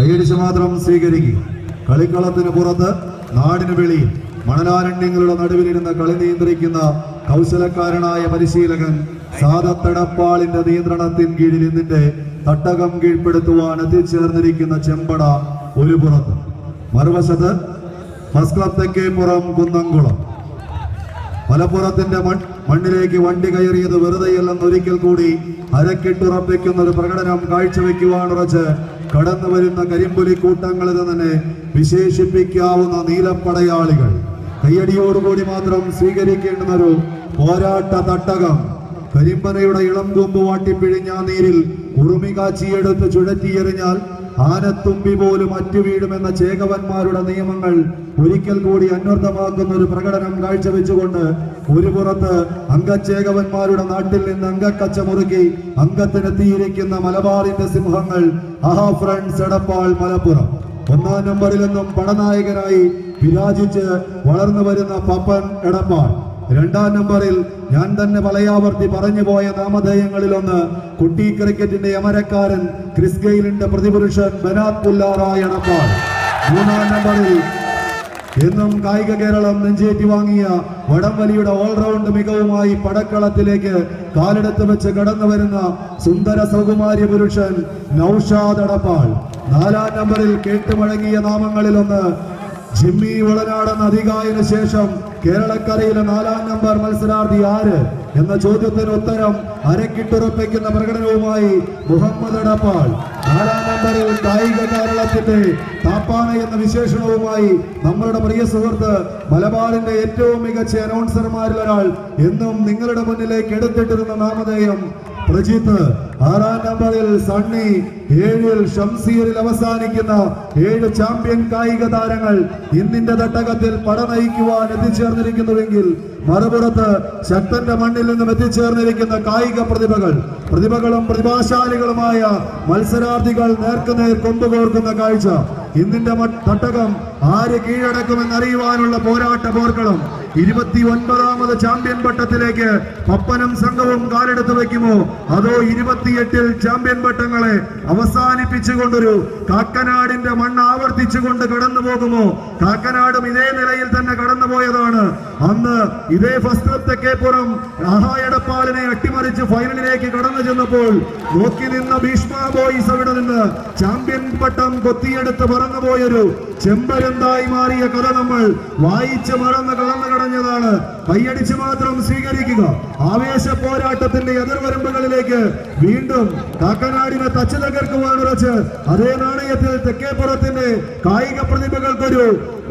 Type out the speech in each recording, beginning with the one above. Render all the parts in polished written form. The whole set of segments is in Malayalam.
കൈയടിച്ച് മാത്രം സ്വീകരിക്കുക. കളിക്കളത്തിന് പുറത്ത് നാടിന് വെളിയിൽ മണലാരണ്യങ്ങളുടെ നടുവിലിരുന്ന് കളി നിയന്ത്രിക്കുന്ന കൗശലക്കാരനായ പരിശീലകൻ സാദത്തെടപ്പാളിന്റെ നിയന്ത്രണത്തിൻ കീഴിൽ ഇന്നിന്റെ തട്ടകം കീഴ്പ്പെടുത്തുവാൻ എത്തിച്ചേർന്നിരിക്കുന്ന ചെമ്പട ഒരു പുറത്ത്, മറുവശത്ത് ഫസ്റ്റ് ക്ലബ് തെക്കേപ്പുറം കുന്നംകുളം. മലപ്പുറത്തിന്റെ മണ്ണിലേക്ക് വണ്ടി കയറിയത് വെറുതെയല്ലെന്ന് ഒരിക്കൽ കൂടി അരക്കിട്ടുറപ്പിക്കുന്ന ഒരു പ്രകടനം കാഴ്ചവെക്കുവാനുറച്ച് കടന്നു വരുന്ന കരിമ്പുലി കൂട്ടങ്ങളിൽ തന്നെ വിശേഷിപ്പിക്കാവുന്ന നീലപ്പടയാളികൾ. കയ്യടിയോടുകൂടി മാത്രം സ്വീകരിക്കേണ്ടുന്ന ഒരു പോരാട്ട തട്ടകം. കരിമ്പനയുടെ ഇളം കൊമ്പ് വാട്ടിപ്പിഴിഞ്ഞ നീരിൽ ഉറുമി കാച്ചിയെടുത്ത് ചുഴറ്റിയെറിഞ്ഞാൽ ആനത്തുമ്പി പോലും അറ്റുവീഴുമെന്ന ചേകവന്മാരുടെ നിയമങ്ങൾ ഒരിക്കൽ കൂടി അന്വർത്ഥമാക്കുന്ന ഒരു പ്രകടനം കാഴ്ചവെച്ചുകൊണ്ട് ഒരു പുറത്ത് അംഗച്ചേകവന്മാരുടെ നാട്ടിൽ നിന്ന് അംഗക്കച്ച മുറുക്കി അംഗത്തിനെത്തിയിരിക്കുന്ന മലബാറിന്റെ സിംഹങ്ങൾ ആഹാ ഫ്രണ്ട്സ് എടപ്പാൾ മലപ്പുറം. ഒന്നാം നമ്പറിൽ നിന്നും പടനായകനായി വിരാജിച്ച് വളർന്നു വരുന്ന പപ്പൻ എടപ്പാൾ. രണ്ടാം നമ്പറിൽ ഞാൻ തന്നെ പലയാവർത്തി പറഞ്ഞുപോയ നാമധേയങ്ങളിലൊന്ന് കുട്ടി ക്രിക്കറ്റിന്റെ അമരക്കാരൻ ക്രിസ് ഗെയിലിന്റെ പ്രതിപുരുഷൻ ബനാത് പുല്ലാറായ എടപ്പാൾ. മൂന്നാം നമ്പറിൽ എന്നും കായിക കേരളം നെഞ്ചേറ്റി വാങ്ങിയ വടംവലിയുടെ ഓൾറൗണ്ട് മികവുമായി പടക്കളത്തിലേക്ക് കാലെടുത്ത് വെച്ച് കടന്നു വരുന്ന സുന്ദര സൗകുമാര്യ പുരുഷൻ നൗഷാദ് എടപ്പാൾ. നാലാം നമ്പറിൽ കേട്ടുമഴങ്ങിയ നാമങ്ങളിലൊന്ന് ജിമ്മി വളനാടെന്ന അധികായന് ശേഷം കേരളക്കരയിലെ 4ാം നമ്പർ മത്സരാർത്ഥി ആര് എന്ന ചോദ്യത്തിന് ഉത്തരം അരക്കിട്ടുറപ്പിക്കുന്ന പ്രകടനവുമായി മുഹമ്മദ് എടപ്പാൾ. 4ാം നമ്പറിൽ കായിക കേരളത്തിന്റെ താപ്പാന എന്ന വിശേഷണവുമായി നമ്മളുടെ പ്രിയ സുഹൃത്ത് മലബാറിന്റെ ഏറ്റവും മികച്ച അനൗൺസർമാരിൽ ഒരാൾ എന്നും നിങ്ങളുടെ മുന്നിലേക്ക് എടുത്തിട്ടിരുന്ന നാമധേയം പ്രജിത്ത്. 6ാം നമ്പറിൽ സണ്ണി. 7ൽ ഷംസീറിൽ അവസാനിക്കുന്ന 7 ചാമ്പ്യൻ കായിക താരങ്ങൾ ഇന്നിന്റെ തട്ടകത്തിൽ പട നയിക്കുവാൻ എത്തിച്ചേർന്നിരിക്കുന്നുവെങ്കിൽ മറുപുറത്ത് ശക്തന്റെ മണ്ണിൽ നിന്നും എത്തിച്ചേർന്നിരിക്കുന്ന കായിക പ്രതിഭകളും പ്രതിഭാശാലികളുമായ മത്സരാർത്ഥികൾ നേർക്കുനേർ കൊമ്പുകോർക്കുന്ന കാഴ്ച. ഇന്നിന്റെ തട്ടകം ആര് കീഴടക്കുമെന്നറിയുവാനുള്ള പോരാട്ട പോർക്കളം. 29ാമത് ചാമ്പ്യൻ പട്ടത്തിലേക്ക് പപ്പനും സംഘവും കാലെടുത്ത് വയ്ക്കുമോ, അതോ 28ൽ ചാമ്പ്യൻ പട്ടങ്ങളെ അവസാനിപ്പിച്ചുകൊണ്ടൊരു കാക്കനാടിന്റെ മണ്ണ് ആവർത്തിച്ചുകൊണ്ട് കടന്നു പോകുമോ? കാക്കനാടും ഇതേ നിലയിൽ തന്നെ കടന്നുപോയതാണ്. അന്ന് ഇതേ ഫസ്റ്റ് ക്ലബ് തെക്കേപ്പുറം ആഹാ എടപ്പാളിനെ അട്ടിമറിച്ച് ഫൈനലിലേക്ക് കടന്നു ചെന്നപ്പോൾ നോക്കി നിന്ന ഭീഷ്മ ബോയ്സ് അവിടെ നിന്ന് ചാമ്പ്യൻ പട്ടം കൊത്തിയെടുത്ത് പറന്നുപോയൊരു ചെമ്പരന്തായി മാറിയ കഥ നമ്മൾ വായിച്ച് മറന്ന് കടഞ്ഞതാണ്. കൈയടിച്ച് മാത്രം സ്വീകരിക്കുക. ആവേശ പോരാട്ടത്തിന്റെ എതിർവരമ്പുകളിലേക്ക് വീണ്ടും കാക്കനാടിനെ തച്ചു തകർക്കുവാനുറച്ച് അതേ നാണയത്തിൽ തെക്കേപ്പുറത്തിന്റെ കായിക പ്രതിഭകൾക്കൊരു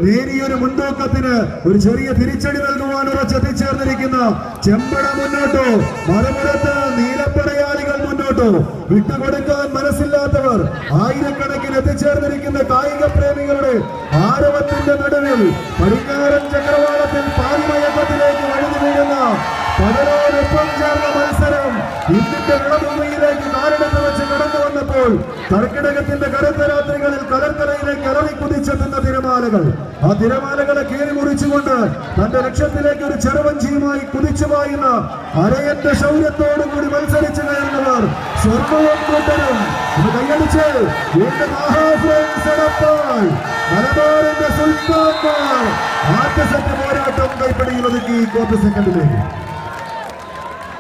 നേരിയൊരു മുൻതൂക്കത്തിന് ഒരു ചെറിയ തിരിച്ചടി നൽകുവാനുറച്ച് എത്തിച്ചേർന്നിരിക്കുന്ന ചെമ്പട മുന്നോട്ടോ, മറുപുറത്ത് നീലപ്പടയാളികൾ മുന്നോട്ടോ. വിട്ടുകൊടുക്കാൻ മനസ്സില്ലാത്തവർ ആയിരക്കണക്കിന് എത്തിച്ചേർന്നിരിക്കുന്ന കായിക പ്രേമികളുടെ ആരവത്തിന്റെ നടുവിൽ പടിഞ്ഞാറൻ ചക്രവാളത്തിൽ പാതിമയക്കത്തിലേക്ക് വഴുതി വീഴുന്ന പടരോടൊപ്പം ചേർന്ന മത്സരം ഇന്ത്യന്റെ വിളഭൂമിയിലേക്ക് കാലെടുത്ത് വെച്ച് കടന്നു വന്നപ്പോൾ കർക്കിടകത്തിന്റെ കറുത്ത രാത്രികളിൽ കലർക്കരയിലേക്ക് അലറി കുതിച്ചെത്തുന്ന തിരമാലകൾ, ആ തിരമാലകളെ കീറി മുറിച്ചുകൊണ്ട് തന്റെ ലക്ഷ്യത്തിലേക്ക് ഒരു ചെറുവഞ്ചിയുമായി കുതിച്ചു പായുന്ന അരയന്റെ ശൗര്യത്തോടുകൂടി മത്സരിച്ചു കയറുന്നവർ സ്വർഗവും കൂട്ടരും കൈയടിച്ച് വീണ്ടും മലബാറിന്റെ സുൽത്താൻമാർ ആദ്യ സെറ്റ് പോരാട്ടം കൈപ്പിടിയിൽ ഒതുക്കി 4 സെക്കൻഡിലേക്ക്.